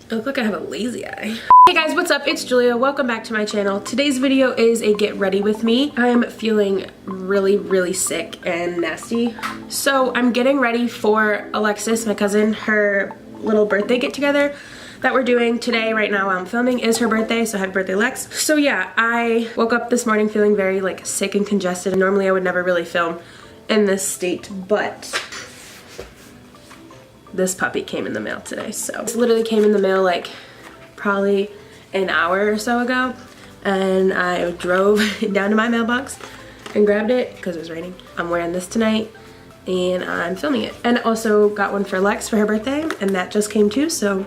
I look like I have a lazy eye. Hey guys, what's up? It's Julia. Welcome back to my channel. Today's video is a get ready with me. I am feeling really sick and nasty. So I'm getting ready for Alexis, my cousin, her little birthday get together that we're doing today. Right now while I'm filming is her birthday, so happy birthday, Lex. So yeah, I woke up this morning feeling very like sick and congested, and normally I would never really film in this state, but this puppy came in the mail today. So this literally came in the mail like probably an hour or so ago, and I drove down to my mailbox and grabbed it because it was raining. I'm wearing this tonight and I'm filming it. And also got one for Lex for her birthday, and that just came too, so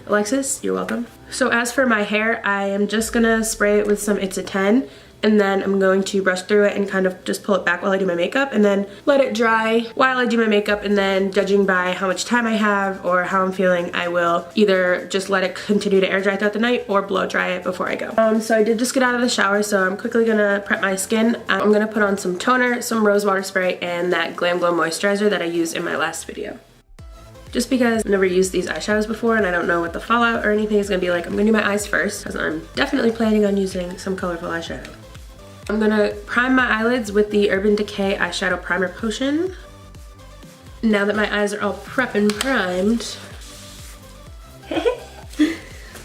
Alexis, you're welcome. So as for my hair, I am just gonna spray it with some It's a 10, and then I'm going to brush through it and kind of just pull it back while I do my makeup, and then let it dry while I do my makeup, and then judging by how much time I have or how I'm feeling, I will either just let it continue to air dry throughout the night or blow dry it before I go. So I did just get out of the shower, so I'm quickly gonna prep my skin. I'm gonna put on some toner, some rose water spray, and that Glam Glow moisturizer that I used in my last video. Just because I've never used these eyeshadows before and I don't know what the fallout or anything is gonna be like, I'm gonna do my eyes first because I'm definitely planning on using some colorful eyeshadow. I'm gonna prime my eyelids with the Urban Decay Eyeshadow Primer Potion. Now that my eyes are all prep and primed.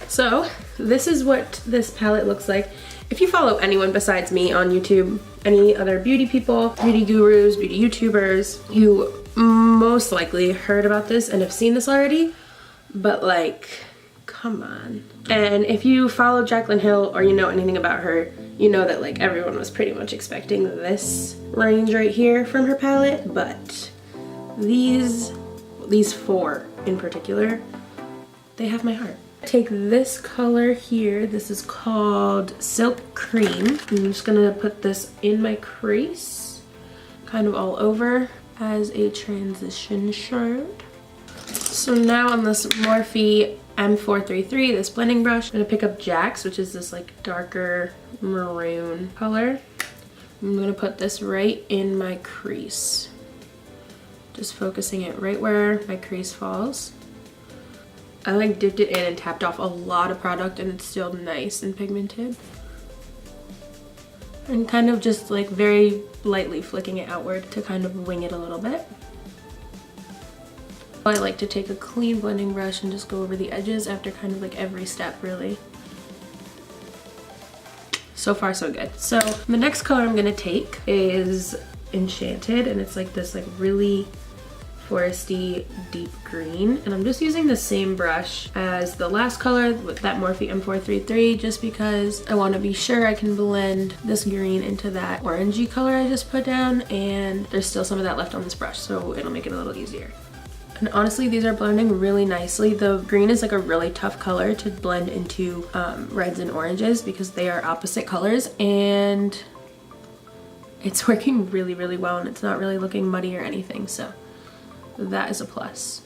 So, this is what this palette looks like. If you follow anyone besides me on YouTube, any other beauty people, beauty gurus, beauty YouTubers, you most likely heard about this and have seen this already, but like, come on. And if you follow Jaclyn Hill or you know anything about her, you know that like everyone was pretty much expecting this range right here from her palette, but these four in particular, they have my heart. Take this color here, this is called Silk Cream. I'm just gonna put this in my crease, kind of all over as a transition shade. So now on this Morhpe M433, this blending brush, I'm gonna pick up Jax, which is this like darker maroon color. I'm gonna put this right in my crease. Just focusing it right where my crease falls. I like dipped it in and tapped off a lot of product, and it's still nice and pigmented. And kind of just like very lightly flicking it outward to kind of wing it a little bit. I like to take a clean blending brush and just go over the edges after kind of like every step, really. So far so good. So the next color I'm gonna take is Enchanted, and it's like this like really foresty deep green, and I'm just using the same brush as the last color with that Morhpe M433 just because I want to be sure I can blend this green into that orangey color I just put down, and there's still some of that left on this brush, so it'll make it a little easier. And honestly, these are blending really nicely. The green is like a really tough color to blend into reds and oranges because they are opposite colors, and it's working really well, and it's not really looking muddy or anything, so that is a plus.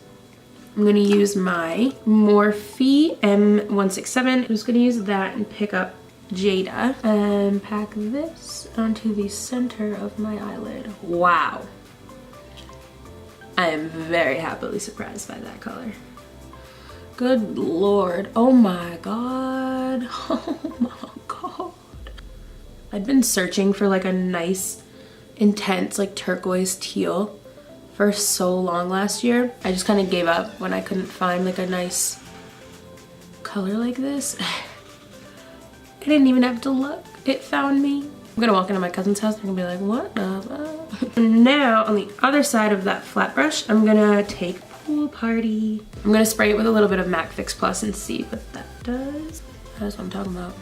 I'm gonna use my Morphe M167. I'm just gonna use that and pick up Jada and pack this onto the center of my eyelid. Wow. I am very happily surprised by that color. Good Lord. Oh my God. Oh my God. I'd been searching for like a nice, intense, like turquoise teal for so long last year. I just kind of gave up when I couldn't find like a nice color like this. I didn't even have to look. It found me. I'm gonna walk into my cousin's house and I'm gonna be like, what the fuck? Now on the other side of that flat brush, I'm gonna take Pool Party. I'm gonna spray it with a little bit of MAC Fix Plus and see what that does. That's what I'm talking about.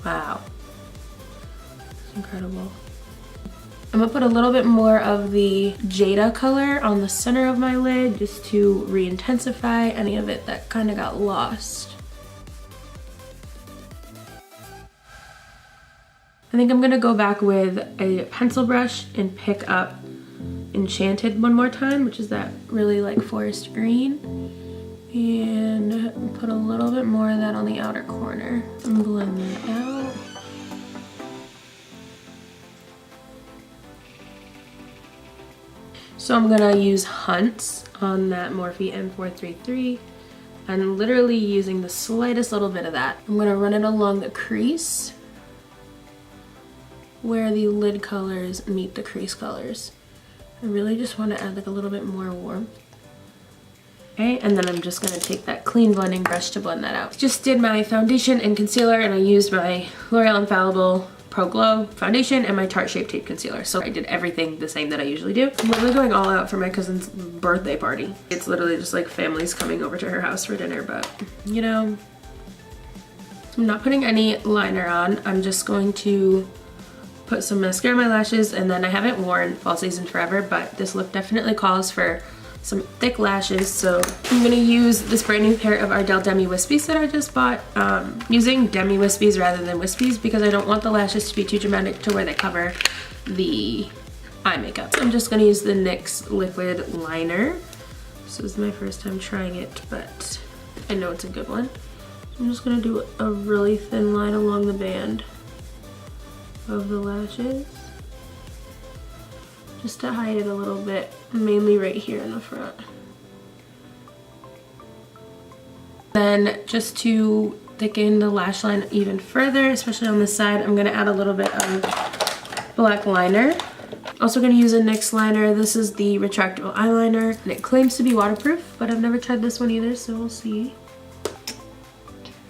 Wow, it's incredible. I'm gonna put a little bit more of the Jada color on the center of my lid just to re-intensify any of it that kind of got lost. I think I'm gonna go back with a pencil brush and pick up Enchanted one more time, which is that really like forest green, and put a little bit more of that on the outer corner and blend that out. So I'm gonna use Hunts on that Morphe M433 and literally using the slightest little bit of that. I'm gonna run it along the crease where the lid colors meet the crease colors. I really just want to add like a little bit more warmth. Okay, and then I'm just gonna take that clean blending brush to blend that out. Just did my foundation and concealer, and I used my L'Oreal Infallible Pro Glow foundation and my Tarte Shape Tape concealer. So I did everything the same that I usually do. I'm literally going all out for my cousin's birthday party. It's literally just like families coming over to her house for dinner, but you know, I'm not putting any liner on. I'm just going to put some mascara on my lashes, and then I haven't worn Fall Season Forever, but this look definitely calls for some thick lashes. So I'm gonna use this brand new pair of Ardell Demi Wispies that I just bought. Using Demi Wispies rather than Wispies because I don't want the lashes to be too dramatic to where they cover the eye makeup. I'm just gonna use the NYX liquid liner. This is my first time trying it, but I know it's a good one. I'm just gonna do a really thin line along the band of the lashes, just to hide it a little bit, mainly right here in the front. Then just to thicken the lash line even further, especially on the side, I'm gonna add a little bit of black liner. Also gonna use a NYX liner. This is the retractable eyeliner, and it claims to be waterproof, but I've never tried this one either, so we'll see.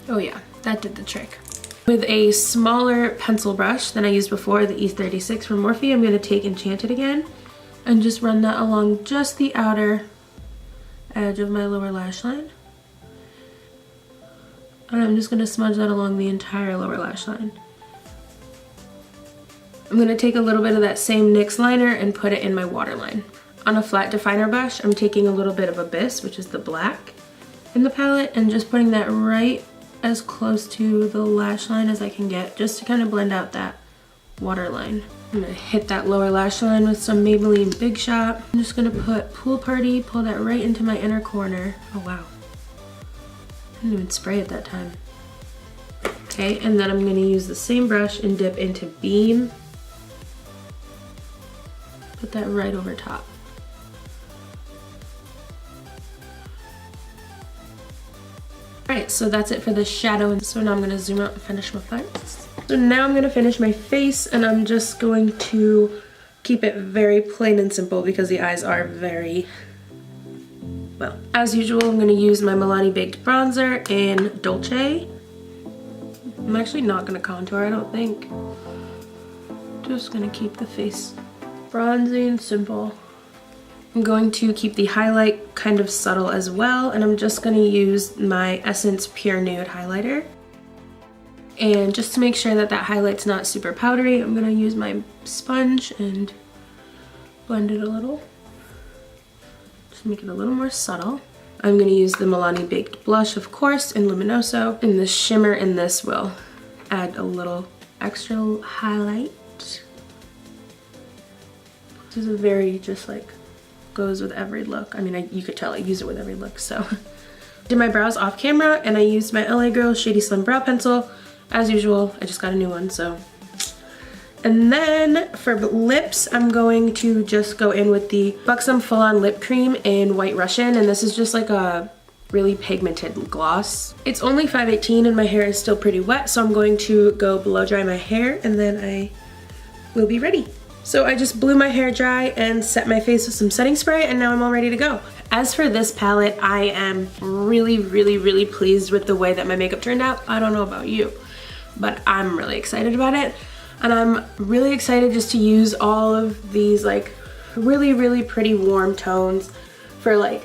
Oh yeah, that did the trick. With a smaller pencil brush than I used before, the E36 from Morphe, I'm going to take Enchanted again and just run that along just the outer edge of my lower lash line. And I'm just going to smudge that along the entire lower lash line. I'm going to take a little bit of that same NYX liner and put it in my waterline. On a flat definer brush, I'm taking a little bit of Abyss, which is the black in the palette, and just putting that right as close to the lash line as I can get, just to kind of blend out that waterline. I'm gonna hit that lower lash line with some Maybelline Big Shot. I'm just gonna put Pool Party, pull that right into my inner corner. Oh wow, I didn't even spray it that time. Okay, and then I'm gonna use the same brush and dip into Beam. Put that right over top. Alright, so that's it for the shadow, and so now I'm going to zoom out and finish my face. So now I'm going to finish my face, and I'm just going to keep it very plain and simple because the eyes are very, well, as usual, I'm going to use my Milani Baked Bronzer in Dolce. I'm actually not going to contour, I don't think. Just going to keep the face bronzy and simple. I'm going to keep the highlight kind of subtle as well, and I'm just going to use my Essence Pure Nude highlighter. And just to make sure that that highlight's not super powdery, I'm going to use my sponge and blend it a little. Just make it a little more subtle. I'm going to use the Milani Baked Blush, of course, in Luminoso, and the shimmer in this will add a little extra highlight. This is a very just like goes with every look. I mean, you could tell I use it with every look, so. Did my brows off camera, and I used my LA Girl Shady Slim Brow Pencil. As usual, I just got a new one, so. And then for lips, I'm going to just go in with the Buxom Full On Lip Cream in White Russian, and this is just like a really pigmented gloss. It's only 5:18 and my hair is still pretty wet, so I'm going to go blow dry my hair, and then I will be ready. So I just blew my hair dry and set my face with some setting spray, and now I'm all ready to go. As for this palette, I am really pleased with the way that my makeup turned out. I don't know about you, but I'm really excited about it. And I'm really excited just to use all of these like really pretty warm tones for like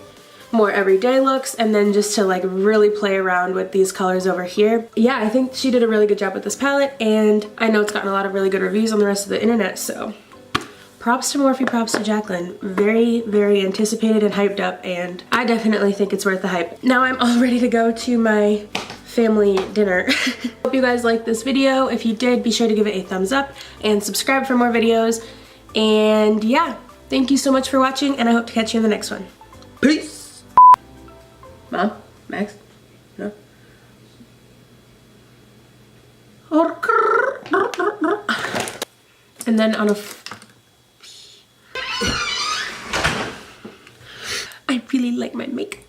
more everyday looks, and then just to like really play around with these colors over here. Yeah, I think she did a really good job with this palette, and I know it's gotten a lot of really good reviews on the rest of the internet, so props to Morphe, props to Jaclyn. Very anticipated and hyped up, and I definitely think it's worth the hype. Now I'm all ready to go to my family dinner. Hope you guys liked this video. If you did, be sure to give it a thumbs up and subscribe for more videos. And yeah, thank you so much for watching, and I hope to catch you in the next one. Peace! Mom? Max? No? And then on a I really like my makeup.